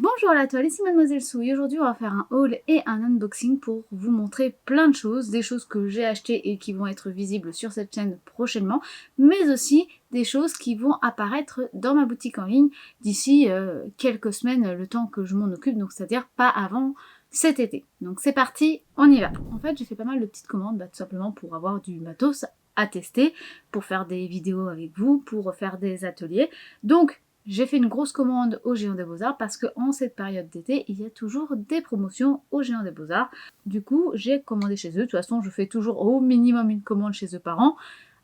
Bonjour à la toile, ici Mademoiselle Sou et aujourd'hui on va faire un haul et un unboxing pour vous montrer plein de choses, des choses que j'ai achetées et qui vont être visibles sur cette chaîne prochainement, mais aussi des choses qui vont apparaître dans ma boutique en ligne d'ici quelques semaines, le temps que je m'en occupe, donc c'est-à-dire pas avant cet été. Donc c'est parti, on y va. En fait j'ai fait pas mal de petites commandes, tout simplement pour avoir du matos à tester, pour faire des vidéos avec vous, pour faire des ateliers, donc j'ai fait une grosse commande au Géant des Beaux-Arts parce qu'en cette période d'été, il y a toujours des promotions au Géant des Beaux-Arts. Du coup, j'ai commandé chez eux. De toute façon, je fais toujours au minimum une commande chez eux par an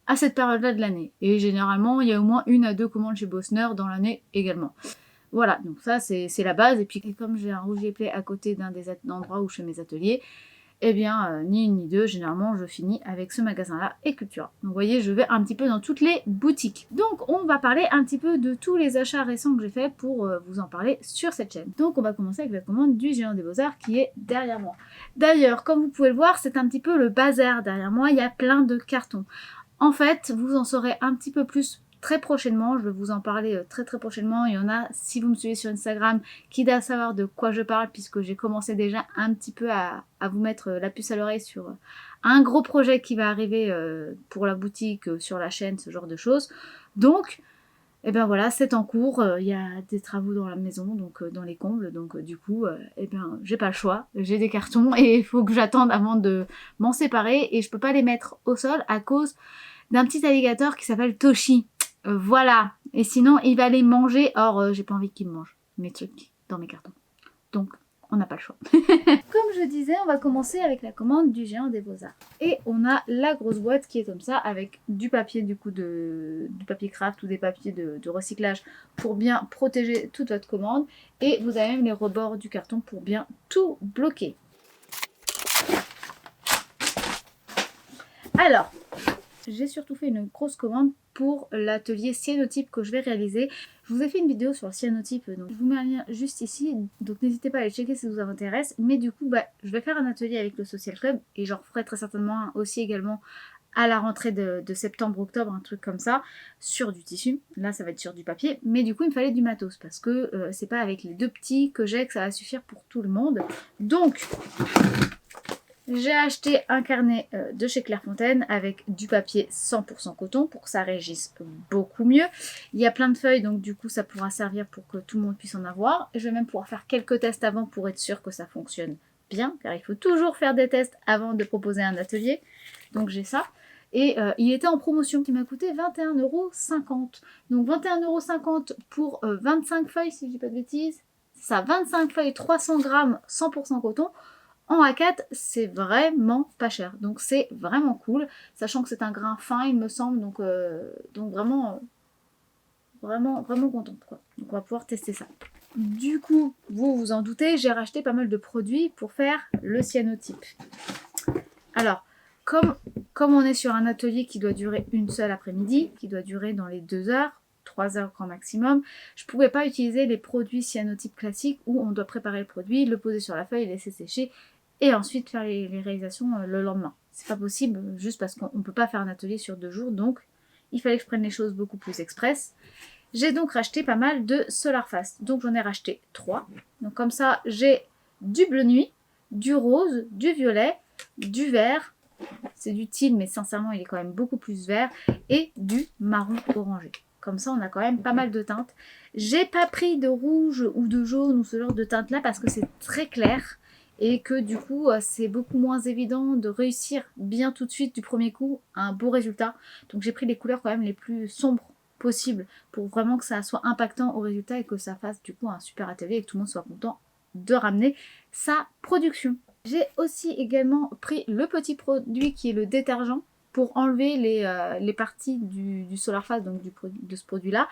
à cette période-là de l'année. Et généralement, il y a au moins 1 à 2 commandes chez Bossner dans l'année également. Voilà, donc ça c'est la base. Et puis comme j'ai un Rouge et Play à côté d'un des endroits où je fais mes ateliers, eh bien, ni une ni deux, généralement je finis avec ce magasin-là et Cultura. Donc vous voyez, je vais un petit peu dans toutes les boutiques. Donc on va parler un petit peu de tous les achats récents que j'ai fait pour vous en parler sur cette chaîne. Donc on va commencer avec la commande du Géant des Beaux-Arts qui est derrière moi. D'ailleurs, comme vous pouvez le voir, c'est un petit peu le bazar derrière moi, il y a plein de cartons. En fait, vous en saurez un petit peu plus très prochainement, je vais vous en parler très prochainement. Il y en a, si vous me suivez sur Instagram, qui doivent savoir de quoi je parle, puisque j'ai commencé déjà un petit peu à vous mettre la puce à l'oreille sur un gros projet qui va arriver pour la boutique, sur la chaîne, ce genre de choses. Donc, et ben voilà, c'est en cours, il y a des travaux dans la maison, donc dans les combles, donc du coup, et ben j'ai pas le choix, j'ai des cartons et il faut que j'attende avant de m'en séparer et je peux pas les mettre au sol à cause d'un petit alligator qui s'appelle Toshi. Voilà, et sinon il va les manger, or j'ai pas envie qu'il me mange mes trucs dans mes cartons. Donc on n'a pas le choix. Comme je disais, on va commencer avec la commande du Géant des Beaux-Arts. Et on a la grosse boîte qui est comme ça, avec du papier du papier craft ou des papiers de recyclage pour bien protéger toute votre commande. Et vous avez même les rebords du carton pour bien tout bloquer. Alors, j'ai surtout fait une grosse commande pour l'atelier cyanotype que je vais réaliser. Je vous ai fait une vidéo sur le cyanotype, donc je vous mets un lien juste ici, donc n'hésitez pas à aller checker si ça vous intéresse. Mais du coup, je vais faire un atelier avec le Social Club et j'en ferai très certainement un aussi également à la rentrée de septembre-octobre, un truc comme ça, sur du tissu. Là, ça va être sur du papier, mais du coup, il me fallait du matos parce que c'est pas avec les deux petits que j'ai que ça va suffire pour tout le monde. Donc, j'ai acheté un carnet de chez Clairefontaine avec du papier 100% coton pour que ça régisse beaucoup mieux. Il y a plein de feuilles, donc du coup ça pourra servir pour que tout le monde puisse en avoir. Je vais même pouvoir faire quelques tests avant pour être sûr que ça fonctionne bien, car il faut toujours faire des tests avant de proposer un atelier. Donc j'ai ça. Et il était en promotion qui m'a coûté 21,50 €. Donc 21,50 € pour 25 feuilles, si je dis pas de bêtises. Ça, 25 feuilles, 300 grammes, 100% coton. En A4, c'est vraiment pas cher, donc c'est vraiment cool, sachant que c'est un grain fin, il me semble, donc vraiment contente, quoi. Donc on va pouvoir tester ça. Du coup, vous vous en doutez, j'ai racheté pas mal de produits pour faire le cyanotype. Alors, comme on est sur un atelier qui doit durer une seule après-midi, qui doit durer dans les 2 heures, 3 heures grand maximum, je ne pouvais pas utiliser les produits cyanotypes classiques où on doit préparer le produit, le poser sur la feuille, laisser sécher et ensuite faire les réalisations le lendemain. C'est pas possible, juste parce qu'on ne peut pas faire un atelier sur 2 jours, donc il fallait que je prenne les choses beaucoup plus express. J'ai donc racheté pas mal de Solar Fast, donc j'en ai racheté 3. Donc comme ça, j'ai du bleu nuit, du rose, du violet, du vert, c'est du teal mais sincèrement il est quand même beaucoup plus vert, et du marron orangé. Comme ça on a quand même pas mal de teintes. J'ai pas pris de rouge ou de jaune ou ce genre de teinte là parce que c'est très clair et que du coup c'est beaucoup moins évident de réussir bien tout de suite du premier coup un beau résultat. Donc j'ai pris les couleurs quand même les plus sombres possibles pour vraiment que ça soit impactant au résultat et que ça fasse du coup un super atelier et que tout le monde soit content de ramener sa production. J'ai aussi également pris le petit produit qui est le détergent pour enlever les parties du Solar Fast, donc de ce produit-là,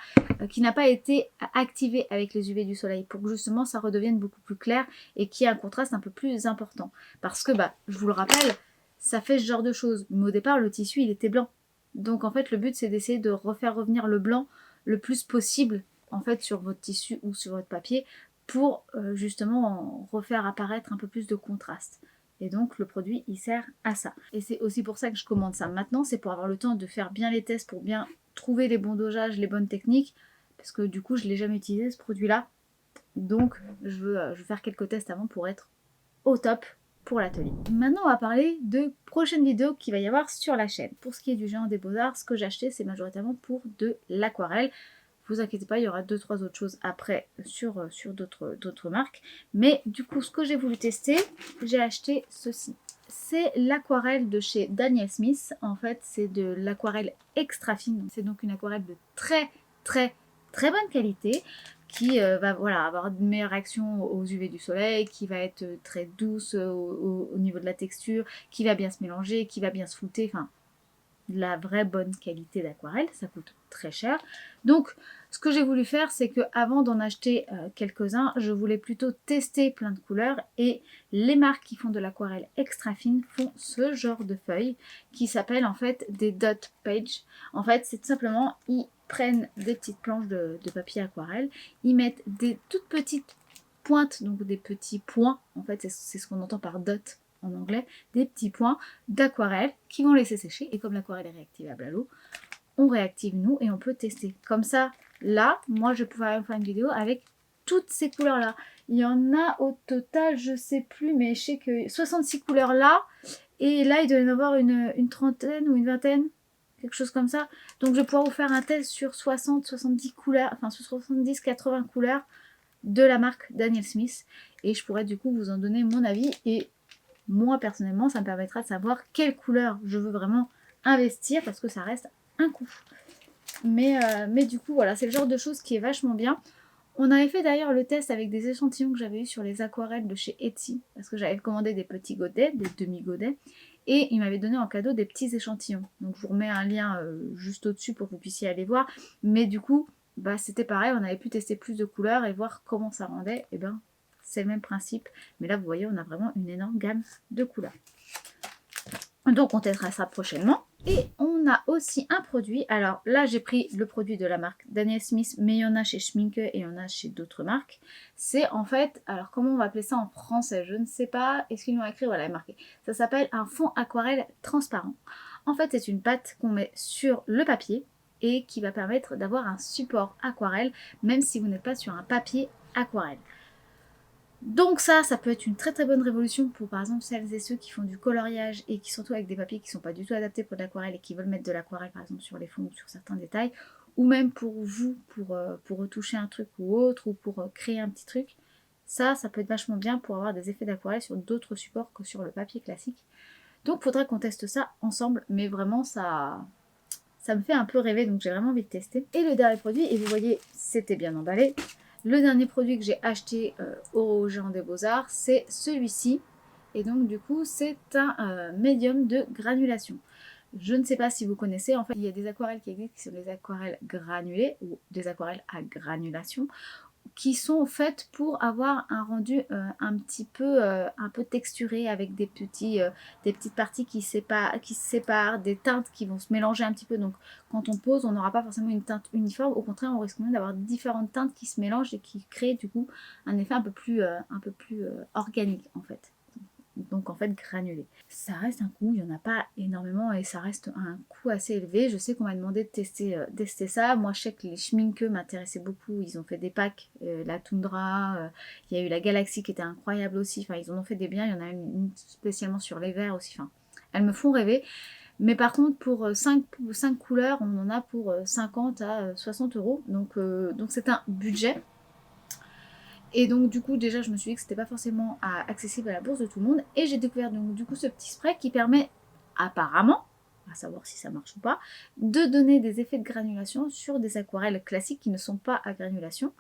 qui n'a pas été activé avec les UV du soleil, pour que justement ça redevienne beaucoup plus clair et qu'il y ait un contraste un peu plus important. Parce que, je vous le rappelle, ça fait ce genre de choses. Mais au départ, le tissu, il était blanc. Donc en fait, le but, c'est d'essayer de refaire revenir le blanc le plus possible, en fait, sur votre tissu ou sur votre papier, pour justement refaire apparaître un peu plus de contraste. Et donc le produit il sert à ça. Et c'est aussi pour ça que je commande ça maintenant, c'est pour avoir le temps de faire bien les tests, pour bien trouver les bons dosages, les bonnes techniques, parce que du coup je ne l'ai jamais utilisé ce produit là. Donc je veux faire quelques tests avant pour être au top pour l'atelier. Maintenant on va parler de prochaines vidéos qu'il va y avoir sur la chaîne. Pour ce qui est du Géant des Beaux-Arts, ce que j'ai acheté c'est majoritairement pour de l'aquarelle. Vous inquiétez pas, il y aura 2-3 autres choses après sur d'autres marques. Mais du coup, ce que j'ai voulu tester, j'ai acheté ceci. C'est l'aquarelle de chez Daniel Smith. En fait, c'est de l'aquarelle extra fine. C'est donc une aquarelle de très bonne qualité qui va voilà, avoir une meilleure réaction aux UV du soleil, qui va être très douce au niveau de la texture, qui va bien se mélanger, qui va bien se flouter. Enfin, de la vraie bonne qualité d'aquarelle, ça coûte très cher. Donc ce que j'ai voulu faire, c'est que avant d'en acheter quelques-uns, je voulais plutôt tester plein de couleurs, et les marques qui font de l'aquarelle extra fine font ce genre de feuilles qui s'appellent en fait des dot pages. En fait, c'est tout simplement, ils prennent des petites planches de papier aquarelle, ils mettent des toutes petites pointes, donc des petits points, en fait c'est ce qu'on entend par dot en anglais, des petits points d'aquarelle qui vont laisser sécher. Et comme l'aquarelle est réactivable à l'eau, on réactive nous et on peut tester. Comme ça, là, moi je pourrais faire une vidéo avec toutes ces couleurs là. Il y en a au total, je sais plus, mais je sais que 66 couleurs là. Et là, il doit y en avoir une trentaine ou une vingtaine, quelque chose comme ça. Donc je vais pouvoir vous faire un test sur 60-70 couleurs, enfin sur 70-80 couleurs de la marque Daniel Smith. Et je pourrais du coup vous en donner mon avis. Et moi personnellement ça me permettra de savoir quelle couleur je veux vraiment investir, parce que ça reste un coût. Mais du coup voilà, c'est le genre de choses qui est vachement bien. On avait fait d'ailleurs le test avec des échantillons que j'avais eu sur les aquarelles de chez Etsy, parce que j'avais commandé des petits godets, des demi-godets, et ils m'avaient donné en cadeau des petits échantillons. Donc je vous remets un lien juste au-dessus pour que vous puissiez aller voir. Mais du coup, bah, c'était pareil, on avait pu tester plus de couleurs et voir comment ça rendait. Et ben c'est le même principe, mais là vous voyez on a vraiment une énorme gamme de couleurs. Donc on testera ça prochainement. Et on a aussi un produit, alors là j'ai pris le produit de la marque Daniel Smith, mais il y en a chez Schminke et il y en a chez d'autres marques. C'est en fait, alors comment on va appeler ça en français, je ne sais pas, est-ce qu'ils l'ont écrit, voilà, il est marqué. Ça s'appelle un fond aquarelle transparent. En fait c'est une pâte qu'on met sur le papier et qui va permettre d'avoir un support aquarelle, même si vous n'êtes pas sur un papier aquarelle. Donc ça peut être une très bonne révolution pour par exemple celles et ceux qui font du coloriage et qui surtout avec des papiers qui ne sont pas du tout adaptés pour de l'aquarelle et qui veulent mettre de l'aquarelle par exemple sur les fonds ou sur certains détails, ou même pour vous, pour retoucher un truc ou autre, ou pour créer un petit truc. Ça peut être vachement bien pour avoir des effets d'aquarelle sur d'autres supports que sur le papier classique. Donc il faudrait qu'on teste ça ensemble, mais vraiment ça me fait un peu rêver, donc j'ai vraiment envie de tester. Et le dernier produit, et vous voyez c'était bien emballé, le dernier produit que j'ai acheté au Géant des Beaux-Arts, c'est celui-ci. Et donc du coup, c'est un médium de granulation. Je ne sais pas si vous connaissez, en fait, il y a des aquarelles qui existent qui sont des aquarelles granulées ou des aquarelles à granulation, qui sont faites pour avoir un rendu un peu texturé, avec des petites parties qui se séparent, des teintes qui vont se mélanger un petit peu. Donc quand on pose, on n'aura pas forcément une teinte uniforme. Au contraire, on risque même d'avoir différentes teintes qui se mélangent et qui créent du coup un effet un peu plus organique en fait. Donc en fait granulé. Ça reste un coût, il n'y en a pas énormément et ça reste un coût assez élevé. Je sais qu'on m'a demandé de tester ça. Moi je sais que les Schminke m'intéressaient beaucoup, ils ont fait des packs, la Tundra, il y a eu la Galaxy qui était incroyable aussi, enfin ils en ont fait des biens, il y en a une spécialement sur les verts aussi, enfin elles me font rêver. Mais par contre pour 5 couleurs, on en a pour 50 à 60 €, donc c'est un budget. Et donc du coup déjà je me suis dit que c'était pas forcément accessible à la bourse de tout le monde, et j'ai découvert donc du coup ce petit spray qui permet apparemment, à savoir si ça marche ou pas, de donner des effets de granulation sur des aquarelles classiques qui ne sont pas à granulation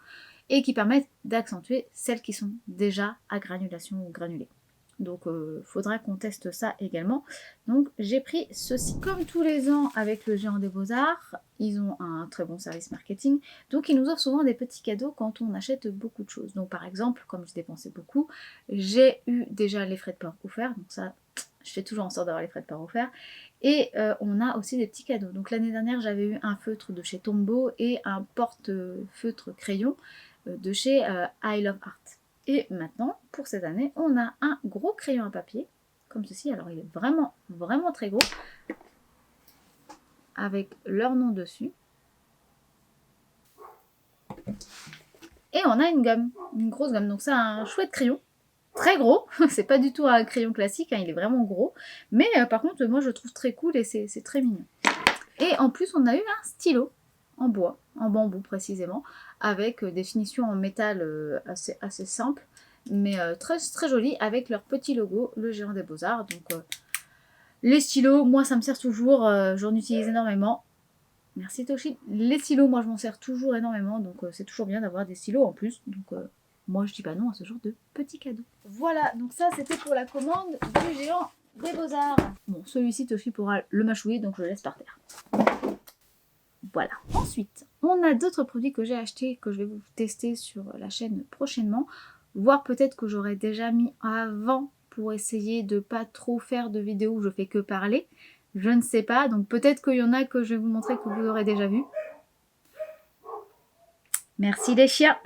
et qui permettent d'accentuer celles qui sont déjà à granulation ou granulées. Donc faudra qu'on teste ça également. Donc j'ai pris ceci. Comme tous les ans avec le Géant des Beaux-Arts, ils ont un très bon service marketing. Donc ils nous offrent souvent des petits cadeaux quand on achète beaucoup de choses. Donc par exemple, comme je dépensais beaucoup, j'ai eu déjà les frais de port offerts. Donc ça, je fais toujours en sorte d'avoir les frais de port offerts. Et on a aussi des petits cadeaux. Donc l'année dernière, j'avais eu un feutre de chez Tombow et un porte-feutre crayon de chez I Love Art. Et maintenant, pour cette année, on a un gros crayon à papier, comme ceci. Alors, il est vraiment très gros, avec leur nom dessus. Et on a une gomme, une grosse gomme. Donc c'est un chouette crayon, très gros. C'est pas du tout un crayon classique, hein, il est vraiment gros. Mais par contre, moi je le trouve très cool et c'est très mignon. Et en plus, on a eu un stylo en bois, en bambou précisément, avec des finitions en métal assez simples, mais très, très jolies, avec leur petit logo, le Géant des Beaux-Arts. Donc les stylos, moi ça me sert toujours, j'en utilise énormément. Merci Toshi. Les stylos, moi je m'en sers toujours énormément, donc c'est toujours bien d'avoir des stylos en plus. Donc moi je dis pas non à ce genre de petits cadeaux. Voilà, donc ça c'était pour la commande du Géant des Beaux-Arts. Bon, celui-ci Toshi pourra le mâchouiller, donc je le laisse par terre. Voilà. Ensuite, on a d'autres produits que j'ai achetés, que je vais vous tester sur la chaîne prochainement. Voire peut-être que j'aurais déjà mis avant pour essayer de pas trop faire de vidéos où je fais que parler. Je ne sais pas, donc peut-être qu'il y en a que je vais vous montrer que vous aurez déjà vu. Merci les chiens.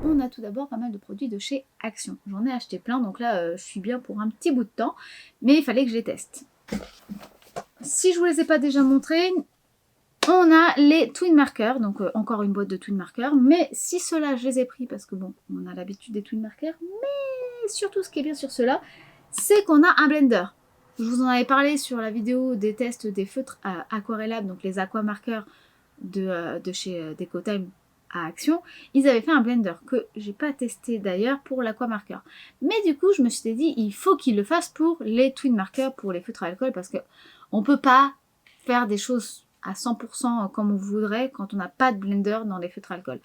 On a tout d'abord pas mal de produits de chez Action. J'en ai acheté plein, donc là je suis bien pour un petit bout de temps, mais il fallait que je les teste. Si je vous les ai pas déjà montrés, on a les Twin Markers, donc encore une boîte de Twin Markers, mais si ceux-là je les ai pris parce que bon, on a l'habitude des Twin Markers, mais surtout ce qui est bien sur ceux-là, c'est qu'on a un blender. Je vous en avais parlé sur la vidéo des tests des feutres Aquarellab, donc les Aqua Markers de chez Decotime à Action. Ils avaient fait un blender que j'ai pas testé d'ailleurs pour l'Aqua Marker. Mais du coup, je me suis dit, il faut qu'ils le fassent pour les Twin Markers, pour les feutres à alcool, parce que on peut pas faire des choses à 100% comme on voudrait quand on n'a pas de blender dans les feutres à alcool.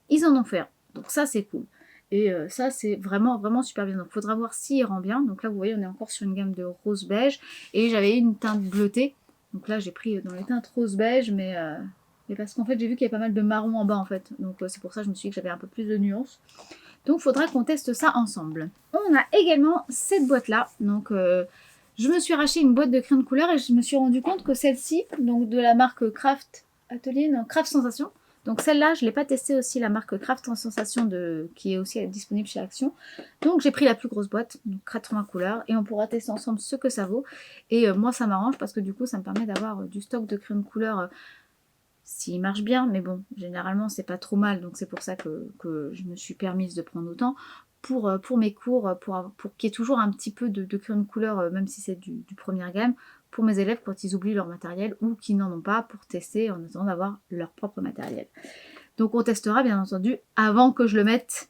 Ils en ont fait un, donc ça c'est cool. Et ça c'est vraiment vraiment super bien. Donc il faudra voir s'il rend bien. Donc là vous voyez on est encore sur une gamme de rose beige. Et j'avais une teinte bleutée. Donc là j'ai pris dans les teintes rose beige. Mais parce qu'en fait j'ai vu qu'il y avait pas mal de marron en bas en fait. Donc c'est pour ça que je me suis dit que j'avais un peu plus de nuances. Donc il faudra qu'on teste ça ensemble. On a également cette boîte là. Donc je me suis racheté une boîte de crayons de couleur. Et je me suis rendu compte que celle-ci, donc de la marque Craft Atelier, non, Craft Sensation. Donc celle-là, je ne l'ai pas testée aussi, la marque Craft Sensation qui est aussi disponible chez Action. Donc j'ai pris la plus grosse boîte, donc 80 couleurs, et on pourra tester ensemble ce que ça vaut. Et moi ça m'arrange parce que du coup ça me permet d'avoir du stock de crayons de couleur s'il marche bien, mais bon, généralement c'est pas trop mal, donc c'est pour ça que je me suis permise de prendre autant. Pour mes cours, pour qu'il y ait toujours un petit peu de crayon de couleur, même si c'est du première gamme, pour mes élèves quand ils oublient leur matériel ou qui n'en ont pas pour tester en attendant d'avoir leur propre matériel. Donc on testera bien entendu avant que je le mette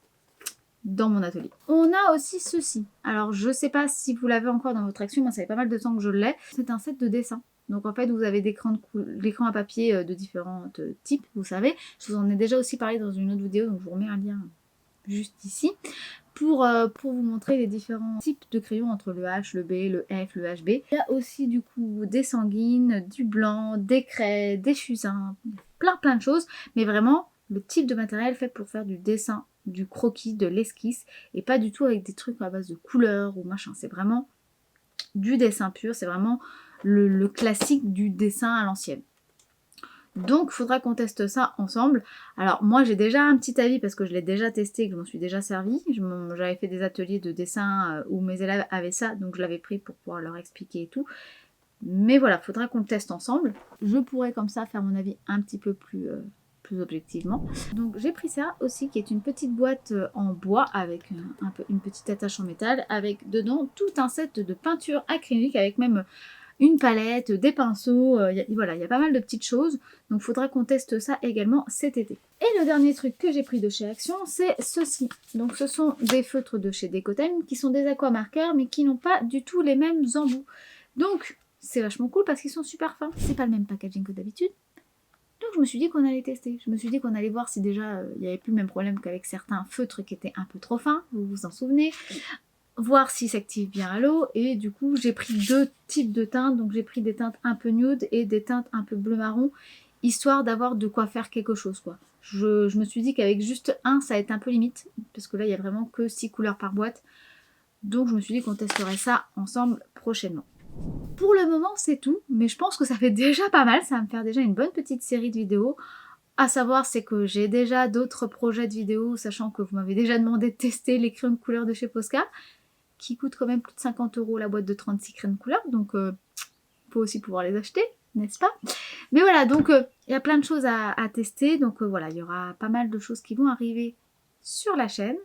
dans mon atelier. On a aussi ceci. Alors je sais pas si vous l'avez encore dans votre Action, moi ça fait pas mal de temps que je l'ai. C'est un set de dessin. Donc en fait vous avez des crayons à papier de différents types, vous savez. Je vous en ai déjà aussi parlé dans une autre vidéo, donc je vous remets un lien juste ici. Pour vous montrer les différents types de crayons entre le H, le B, le F, le HB. Il y a aussi du coup des sanguines, du blanc, des craies, des fusains, plein de choses. Mais vraiment le type de matériel fait pour faire du dessin, du croquis, de l'esquisse. Et pas du tout avec des trucs à base de couleurs ou machin. C'est vraiment du dessin pur. C'est vraiment le classique du dessin à l'ancienne. Donc il faudra qu'on teste ça ensemble. Alors moi j'ai déjà un petit avis parce que je l'ai déjà testé et que je m'en suis déjà servi. J'avais fait des ateliers de dessin où mes élèves avaient ça, donc je l'avais pris pour pouvoir leur expliquer et tout. Mais voilà, il faudra qu'on le teste ensemble. Je pourrais comme ça faire mon avis un petit peu plus objectivement. Donc j'ai pris ça aussi qui est une petite boîte en bois avec une petite attache en métal avec dedans tout un set de peinture acrylique avec même une palette, des pinceaux, voilà, il y a pas mal de petites choses. Donc il faudra qu'on teste ça également cet été. Et le dernier truc que j'ai pris de chez Action, c'est ceci. Donc ce sont des feutres de chez Decotime qui sont des aqua marqueurs mais qui n'ont pas du tout les mêmes embouts. Donc c'est vachement cool parce qu'ils sont super fins. C'est pas le même packaging que d'habitude. Donc je me suis dit qu'on allait tester. Je me suis dit qu'on allait voir si déjà il n'y avait plus le même problème qu'avec certains feutres qui étaient un peu trop fins. Vous vous en souvenez ? Voir s'il s'active bien à l'eau, et du coup j'ai pris deux types de teintes, donc j'ai pris des teintes un peu nude et des teintes un peu bleu marron, histoire d'avoir de quoi faire quelque chose quoi. Je me suis dit qu'avec juste un ça va être un peu limite, parce que là il y a vraiment que 6 couleurs par boîte, donc je me suis dit qu'on testerait ça ensemble prochainement. Pour le moment c'est tout, mais je pense que ça fait déjà pas mal, ça va me faire déjà une bonne petite série de vidéos. À savoir, c'est que j'ai déjà d'autres projets de vidéos, sachant que vous m'avez déjà demandé de tester les crayons de couleur de chez Posca, qui coûtent quand même plus de 50 € la boîte de 36 crayons de couleur, donc il faut aussi pouvoir les acheter, n'est-ce pas? Mais voilà, donc il y a plein de choses à tester, donc voilà, il y aura pas mal de choses qui vont arriver sur la chaîne.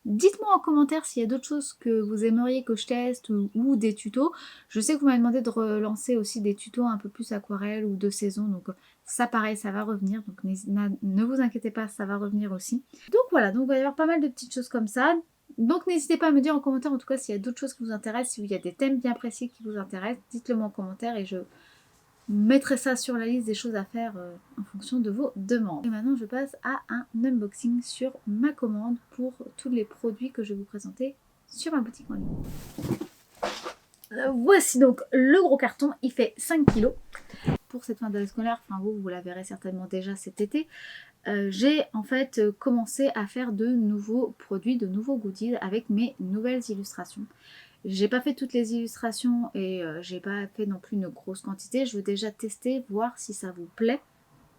Dites-moi en commentaire s'il y a d'autres choses que vous aimeriez que je teste ou des tutos. Je sais que vous m'avez demandé de relancer aussi des tutos un peu plus aquarelle ou de saison. Donc ça pareil, ça va revenir. Donc ne vous inquiétez pas, ça va revenir aussi. Donc voilà, donc il va y avoir pas mal de petites choses comme ça. Donc n'hésitez pas à me dire en commentaire en tout cas s'il y a d'autres choses qui vous intéressent. Si il y a des thèmes bien précis qui vous intéressent, dites-le moi en commentaire et je mettrai ça sur la liste des choses à faire en fonction de vos demandes. Et maintenant je passe à un unboxing sur ma commande pour tous les produits que je vais vous présenter sur ma boutique en ligne. Voici donc le gros carton, il fait 5 kg. Pour cette fin d'année scolaire, enfin vous la verrez certainement déjà cet été, j'ai en fait commencé à faire de nouveaux produits, de nouveaux goodies avec mes nouvelles illustrations. J'ai pas fait toutes les illustrations et j'ai pas fait non plus une grosse quantité. Je veux déjà tester, voir si ça vous plaît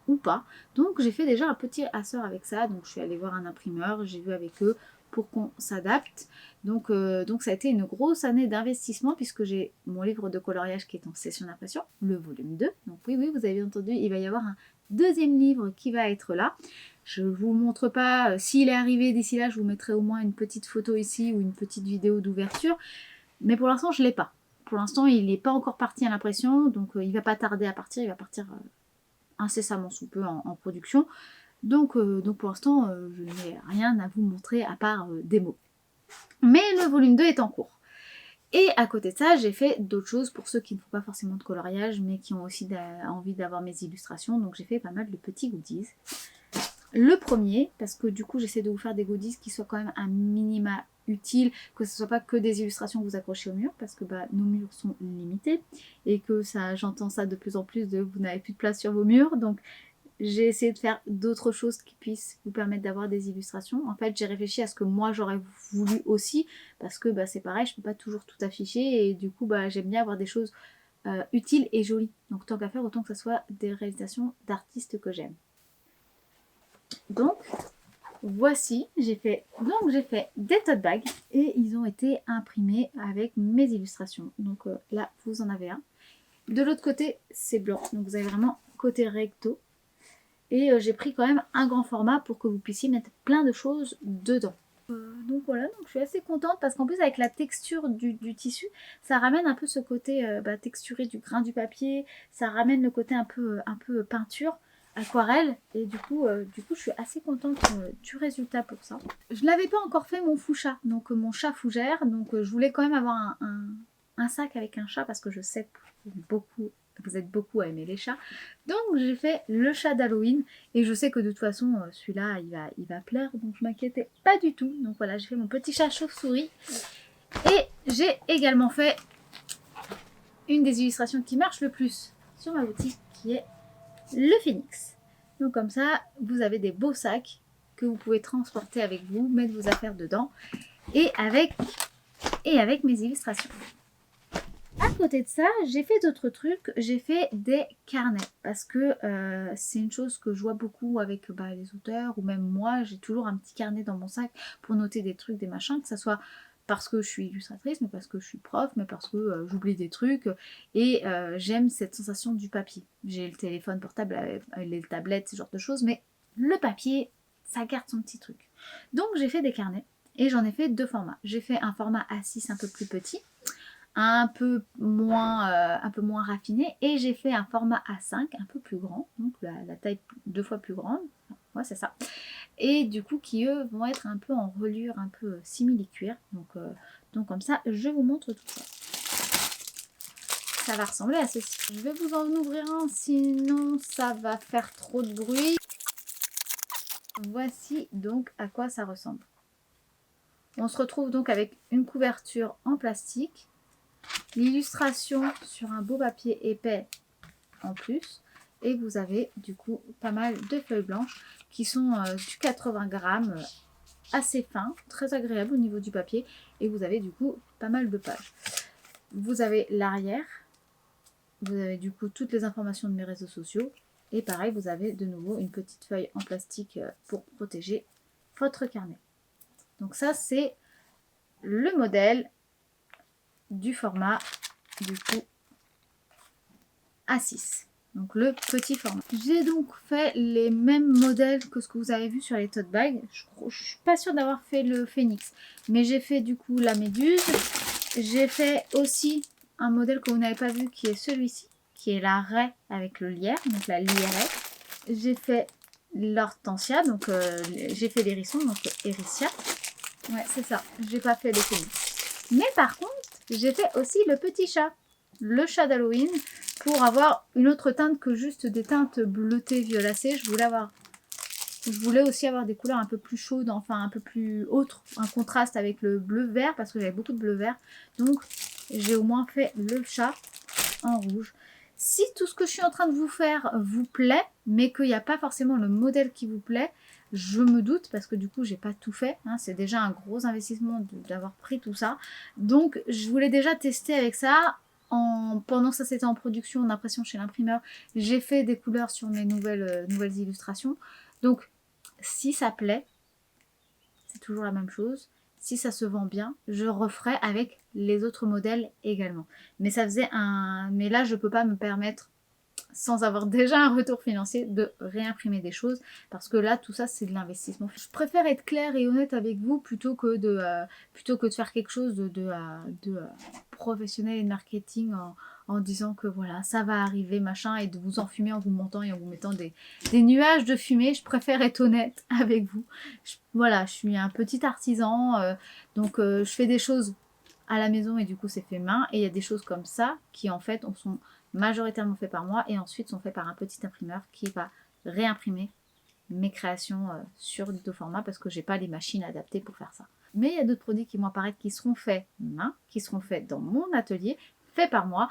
ou pas. Donc j'ai fait déjà un petit assort avec ça. Donc je suis allée voir un imprimeur, j'ai vu avec eux pour qu'on s'adapte. Donc ça a été une grosse année d'investissement puisque j'ai mon livre de coloriage qui est en session d'impression, le volume 2. Donc oui, vous avez entendu, il va y avoir un deuxième livre qui va être là. Je ne vous montre pas, s'il est arrivé d'ici là, je vous mettrai au moins une petite photo ici ou une petite vidéo d'ouverture. Mais pour l'instant, je ne l'ai pas. Pour l'instant, il n'est pas encore parti à l'impression, donc il ne va pas tarder à partir. Il va partir incessamment sous peu en production. Donc pour l'instant, je n'ai rien à vous montrer à part des mots. Mais le volume 2 est en cours. Et à côté de ça, j'ai fait d'autres choses pour ceux qui ne font pas forcément de coloriage, mais qui ont aussi envie d'avoir mes illustrations. Donc j'ai fait pas mal de petits goodies. Le premier, parce que du coup j'essaie de vous faire des goodies qui soient quand même un minima utile, que ce soit pas que des illustrations que vous accrochez au mur, parce que nos murs sont limités, et que ça, j'entends ça de plus en plus de vous n'avez plus de place sur vos murs, donc j'ai essayé de faire d'autres choses qui puissent vous permettre d'avoir des illustrations. En fait j'ai réfléchi à ce que moi j'aurais voulu aussi, parce que c'est pareil, je peux pas toujours tout afficher, et du coup j'aime bien avoir des choses utiles et jolies, donc tant qu'à faire, autant que ce soit des réalisations d'artistes que j'aime. Donc voici, j'ai fait des tote bags et ils ont été imprimés avec mes illustrations. Donc là, vous en avez un. De l'autre côté, c'est blanc. Donc vous avez vraiment côté recto. Et j'ai pris quand même un grand format pour que vous puissiez mettre plein de choses dedans. Donc voilà, donc je suis assez contente parce qu'en plus avec la texture du tissu, ça ramène un peu ce côté texturé du grain du papier. Ça ramène le côté un peu peinture, aquarelle, et du coup je suis assez contente du résultat pour ça. Je n'avais pas encore fait mon fou chat, donc mon chat fougère, donc je voulais quand même avoir un sac avec un chat parce que je sais que vous êtes beaucoup à aimer les chats. Donc j'ai fait le chat d'Halloween et je sais que de toute façon celui-là il va plaire, donc je m'inquiétais pas du tout. Donc voilà, j'ai fait mon petit chat chauve-souris et j'ai également fait une des illustrations qui marche le plus sur ma boutique, qui est le phénix. Donc comme ça, vous avez des beaux sacs que vous pouvez transporter avec vous, mettre vos affaires dedans et avec mes illustrations. À côté de ça, j'ai fait d'autres trucs. J'ai fait des carnets parce que c'est une chose que je vois beaucoup avec les auteurs ou même moi. J'ai toujours un petit carnet dans mon sac pour noter des trucs, des machins, que ce soit parce que je suis illustratrice, mais parce que je suis prof, mais parce que j'oublie des trucs et j'aime cette sensation du papier. J'ai le téléphone portable, les tablettes, ce genre de choses, mais le papier, ça garde son petit truc. Donc j'ai fait des carnets et j'en ai fait deux formats. J'ai fait un format A6 un peu plus petit, un peu moins raffiné, et j'ai fait un format A5 un peu plus grand, donc la taille 2 fois plus grande, ouais c'est ça, et du coup qui eux vont être un peu en reliure, un peu simili-cuir, donc comme ça je vous montre tout ça. Ça va ressembler à ceci. Je vais vous en ouvrir un, sinon ça va faire trop de bruit. Voici donc à quoi ça ressemble. On se retrouve donc avec une couverture en plastique, l'illustration sur un beau papier épais en plus, et vous avez du coup pas mal de feuilles blanches qui sont du 80 grammes, assez fin, très agréable au niveau du papier, et vous avez du coup pas mal de pages. Vous avez l'arrière, vous avez du coup toutes les informations de mes réseaux sociaux, et pareil vous avez de nouveau une petite feuille en plastique pour protéger votre carnet. Donc ça c'est le modèle du format du coup A6. donc le petit format. J'ai donc fait les mêmes modèles que ce que vous avez vu sur les tote bags. Je suis pas sûre d'avoir fait le phénix, mais j'ai fait du coup la méduse. J'ai fait aussi un modèle que vous n'avez pas vu qui est celui-ci, qui est la raie avec le lierre, donc la lierre. J'ai fait l'hortensia, donc j'ai fait l'hérisson, donc Hérissia. Ouais, c'est ça, j'ai pas fait le phénix. Mais par contre, j'ai fait aussi le petit chat, le chat d'Halloween, pour avoir une autre teinte que juste des teintes bleutées violacées. Je voulais aussi avoir des couleurs un peu plus chaudes, enfin un peu plus autres, un contraste avec le bleu vert, parce que j'avais beaucoup de bleu vert. Donc j'ai au moins fait le chat en rouge. Si tout ce que je suis en train de vous faire vous plaît, mais qu'il n'y a pas forcément le modèle qui vous plaît, je me doute, parce que du coup j'ai pas tout fait, hein, c'est déjà un gros investissement d'avoir pris tout ça. Donc je voulais déjà tester avec ça. Pendant que ça c'était en production, en impression chez l'imprimeur, j'ai fait des couleurs sur mes nouvelles illustrations. Donc si ça plaît, c'est toujours la même chose. Si ça se vend bien, je referai avec les autres modèles également. Mais mais là, je peux pas me permettre, sans avoir déjà un retour financier, de réimprimer des choses, parce que là, tout ça, c'est de l'investissement. Je préfère être claire et honnête avec vous plutôt que de faire quelque chose de professionnel et de marketing en disant que voilà, ça va arriver, machin, et de vous enfumer en vous montant et en vous mettant des nuages de fumée. Je préfère être honnête avec vous. Voilà, je suis un petit artisan, donc je fais des choses à la maison et du coup c'est fait main, et il y a des choses comme ça qui en fait sont majoritairement faites par moi et ensuite sont faites par un petit imprimeur qui va réimprimer mes créations sur d'autres formats, parce que j'ai pas les machines adaptées pour faire ça. Mais il y a d'autres produits qui vont apparaître qui seront faits main, qui seront faits dans mon atelier, faits par moi.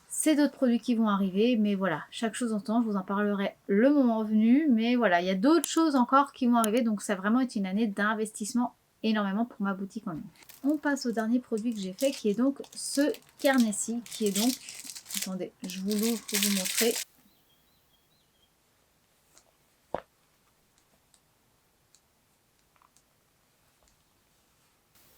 C'est d'autres produits qui vont arriver, mais voilà, chaque chose en temps, je vous en parlerai le moment venu. Mais voilà, il y a d'autres choses encore qui vont arriver, donc ça a vraiment été une année d'investissement énormément pour ma boutique en ligne. On passe au dernier produit que j'ai fait, qui est donc ce carnet-ci, qui est donc, attendez, je vous l'ouvre pour vous montrer.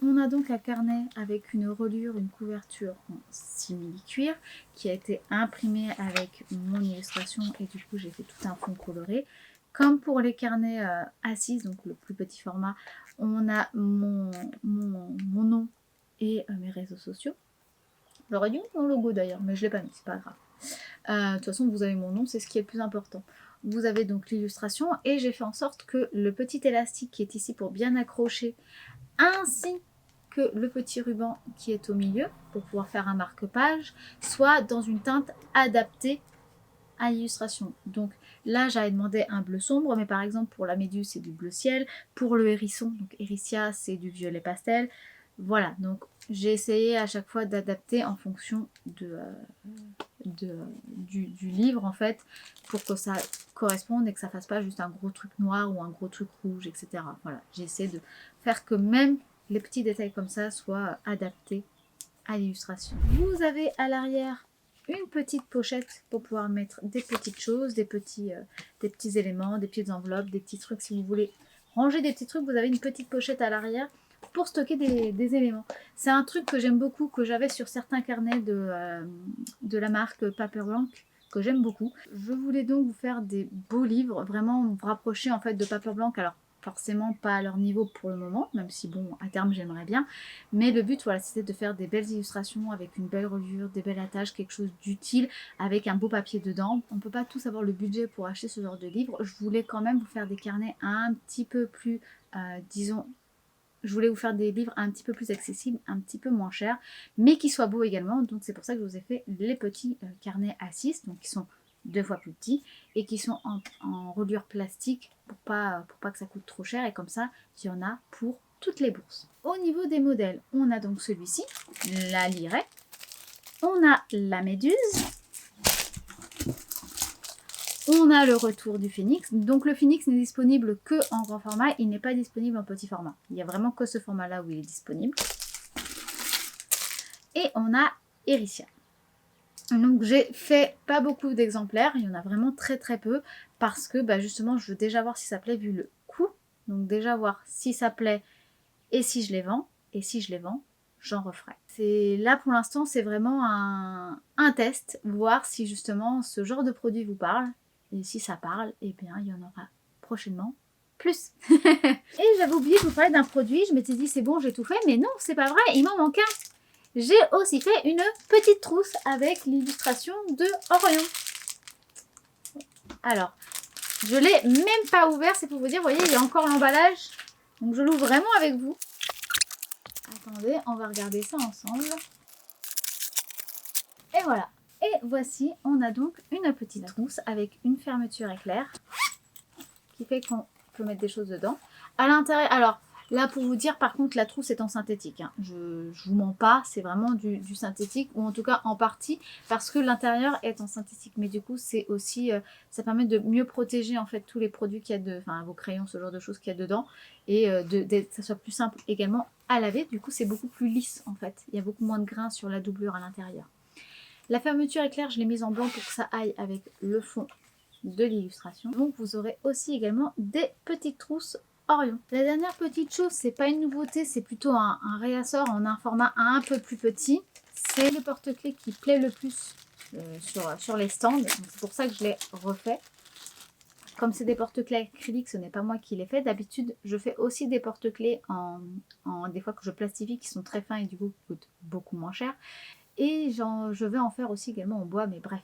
On a donc un carnet avec une reliure, une couverture en simili-cuir qui a été imprimé avec mon illustration, et du coup j'ai fait tout un fond coloré. Comme pour les carnets A6, donc le plus petit format, on a mon nom et mes réseaux sociaux. J'aurais dû mettre mon logo d'ailleurs, mais je ne l'ai pas mis, c'est pas grave. De toute façon, vous avez mon nom, c'est ce qui est le plus important. Vous avez donc l'illustration, et j'ai fait en sorte que le petit élastique qui est ici pour bien accrocher, ainsi que le petit ruban qui est au milieu pour pouvoir faire un marque-page, soit dans une teinte adaptée à l'illustration. Donc là, j'avais demandé un bleu sombre, mais par exemple pour la méduse, c'est du bleu ciel. Pour le hérisson, donc Hérissia, c'est du violet pastel. Voilà, donc j'ai essayé à chaque fois d'adapter en fonction du livre en fait, pour que ça corresponde et que ça fasse pas juste un gros truc noir ou un gros truc rouge, etc. Voilà, j'ai essayé de faire que même les petits détails comme ça soient adaptés à l'illustration. Vous avez à l'arrière une petite pochette pour pouvoir mettre des petites choses, des petits éléments, des petites enveloppes, des petits trucs. Si vous voulez ranger des petits trucs, vous avez une petite pochette à l'arrière pour stocker des éléments. C'est un truc que j'aime beaucoup, que j'avais sur certains carnets de la marque Paper Blanc, que j'aime beaucoup. Je voulais donc vous faire des beaux livres, vraiment vous rapprocher en fait de Paper Blanc. Alors forcément pas à leur niveau pour le moment, même si bon, à terme j'aimerais bien. Mais le but, voilà, c'était de faire des belles illustrations avec une belle reliure, des belles attaches, quelque chose d'utile, avec un beau papier dedans. On ne peut pas tous avoir le budget pour acheter ce genre de livre. Je voulais quand même vous faire des carnets un petit peu plus, disons, je voulais vous faire des livres un petit peu plus accessibles, un petit peu moins chers, mais qui soient beaux également. Donc c'est pour ça que je vous ai fait les petits carnets A6, donc qui sont 2 fois plus petits et qui sont en reliure plastique pour pas que ça coûte trop cher, et comme ça il y en a pour toutes les bourses. Au niveau des modèles, on a donc celui-ci, la Lirée, on a la Méduse, on a le retour du Phénix. Donc le Phénix n'est disponible que en grand format, il n'est pas disponible en petit format. Il n'y a vraiment que ce format-là où il est disponible. Et on a Hérissia. Donc j'ai fait pas beaucoup d'exemplaires, il y en a vraiment très très peu, parce que justement je veux déjà voir si ça plaît vu le coût. Donc déjà voir si ça plaît et si je les vends. Et si je les vends, j'en referai. Là pour l'instant, c'est vraiment un test, voir si justement ce genre de produit vous parle. Et si ça parle, eh bien il y en aura prochainement plus. Et j'avais oublié de vous parler d'un produit, je m'étais dit c'est bon, j'ai tout fait, mais non, c'est pas vrai, il m'en manque un. J'ai aussi fait une petite trousse avec l'illustration de Orion. Alors, je l'ai même pas ouvert, c'est pour vous dire, vous voyez, il y a encore l'emballage. Donc je l'ouvre vraiment avec vous. Attendez, on va regarder ça ensemble. Et voilà. Et voici, on a donc une petite trousse avec une fermeture éclair qui fait qu'on peut mettre des choses dedans. À l'intérieur, alors là pour vous dire, par contre, la trousse est en synthétique. Hein. Je vous mens pas, c'est vraiment du synthétique, ou en tout cas en partie, parce que l'intérieur est en synthétique. Mais du coup, c'est aussi, ça permet de mieux protéger en fait tous les produits qu'il y a enfin vos crayons, ce genre de choses qu'il y a dedans, et que ça soit plus simple également à laver. Du coup, c'est beaucoup plus lisse en fait. Il y a beaucoup moins de grains sur la doublure à l'intérieur. La fermeture éclair, je l'ai mise en blanc pour que ça aille avec le fond de l'illustration. Donc vous aurez aussi également des petites trousses Orion. La dernière petite chose, c'est pas une nouveauté, c'est plutôt un réassort en un format un peu plus petit. C'est le porte-clés qui plaît le plus sur les stands. C'est pour ça que je l'ai refait. Comme c'est des porte-clés acryliques, ce n'est pas moi qui les fais. D'habitude, je fais aussi des porte-clés des fois que je plastifie, qui sont très fins et du coup qui coûtent beaucoup moins cher. Et je vais en faire aussi également en bois, mais bref.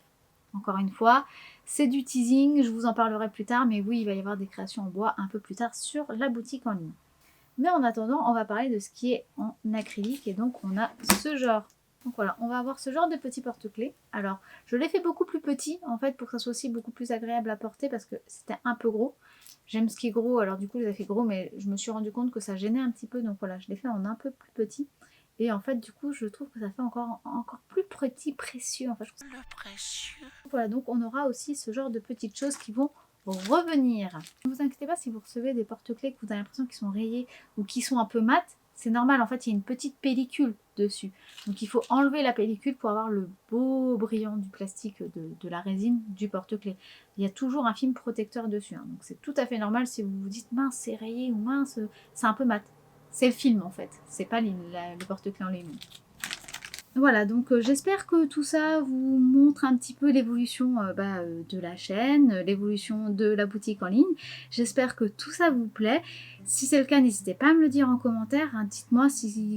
Encore une fois, c'est du teasing, je vous en parlerai plus tard, mais oui, il va y avoir des créations en bois un peu plus tard sur la boutique en ligne. Mais en attendant, on va parler de ce qui est en acrylique, et donc on a ce genre. Donc voilà, on va avoir ce genre de petits porte-clés. Alors, je l'ai fait beaucoup plus petit, en fait, pour que ça soit aussi beaucoup plus agréable à porter, parce que c'était un peu gros. J'aime ce qui est gros, alors du coup, je l'ai fait gros, mais je me suis rendu compte que ça gênait un petit peu, donc voilà, je l'ai fait en un peu plus petit. Et en fait, du coup, je trouve que ça fait encore plus petit, précieux. Enfin, je trouve ça... Le précieux. Voilà, donc on aura aussi ce genre de petites choses qui vont revenir. Ne vous inquiétez pas si vous recevez des porte-clés que vous avez l'impression qu'ils sont rayés ou qui sont un peu mat. C'est normal, en fait, il y a une petite pellicule dessus. Donc, il faut enlever la pellicule pour avoir le beau brillant du plastique, de la résine du porte-clés. Il y a toujours un film protecteur dessus. Hein. Donc, c'est tout à fait normal si vous vous dites « mince, c'est rayé » ou « mince, c'est un peu mat ». C'est le film en fait, c'est pas le porte-clés en ligne. Voilà, donc j'espère que tout ça vous montre un petit peu l'évolution de la chaîne, l'évolution de la boutique en ligne. J'espère que tout ça vous plaît. Si c'est le cas, n'hésitez pas à me le dire en commentaire. Hein. Dites-moi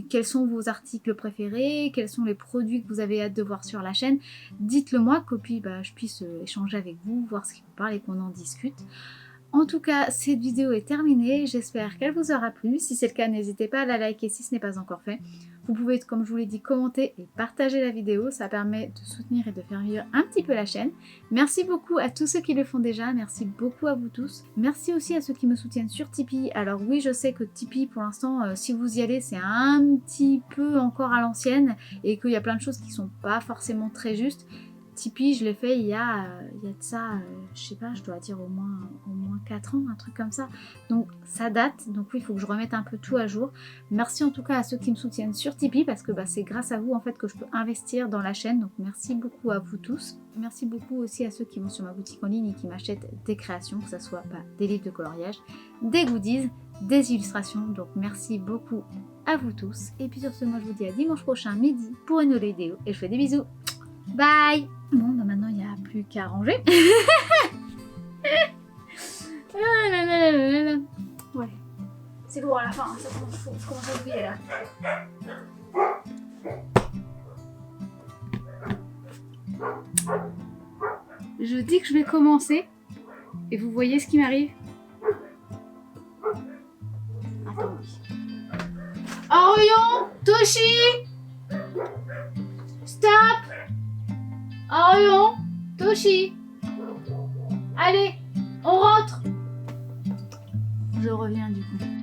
quels sont vos articles préférés, quels sont les produits que vous avez hâte de voir sur la chaîne. Dites-le moi, que puis je puisse échanger avec vous, voir ce qui vous parle et qu'on en discute. En tout cas, cette vidéo est terminée, j'espère qu'elle vous aura plu. Si c'est le cas, n'hésitez pas à la liker si ce n'est pas encore fait. Vous pouvez, comme je vous l'ai dit, commenter et partager la vidéo, ça permet de soutenir et de faire vivre un petit peu la chaîne. Merci beaucoup à tous ceux qui le font déjà, merci beaucoup à vous tous. Merci aussi à ceux qui me soutiennent sur Tipeee. Alors oui, je sais que Tipeee, pour l'instant, si vous y allez, c'est un petit peu encore à l'ancienne et qu'il y a plein de choses qui sont pas forcément très justes. Tipeee, je l'ai fait il y a de ça, je sais pas, je dois dire au moins 4 ans, un truc comme ça. Donc ça date, donc oui, il faut que je remette un peu tout à jour. Merci en tout cas à ceux qui me soutiennent sur Tipeee, parce que c'est grâce à vous en fait que je peux investir dans la chaîne. Donc merci beaucoup à vous tous. Merci beaucoup aussi à ceux qui vont sur ma boutique en ligne et qui m'achètent des créations, que ce soit des livres de coloriage, des goodies, des illustrations. Donc merci beaucoup à vous tous. Et puis sur ce, moi je vous dis à dimanche prochain midi pour une nouvelle vidéo. Et je fais des bisous. Bye! Bon, maintenant il n'y a plus qu'à ranger. Ouais, c'est lourd à la fin, hein. Ça commence à briller là. Je dis que je vais commencer et vous voyez ce qui m'arrive. Attendez. Orion, Toshi, stop. Orion, Toshi, allez, on rentre. Je reviens du coup.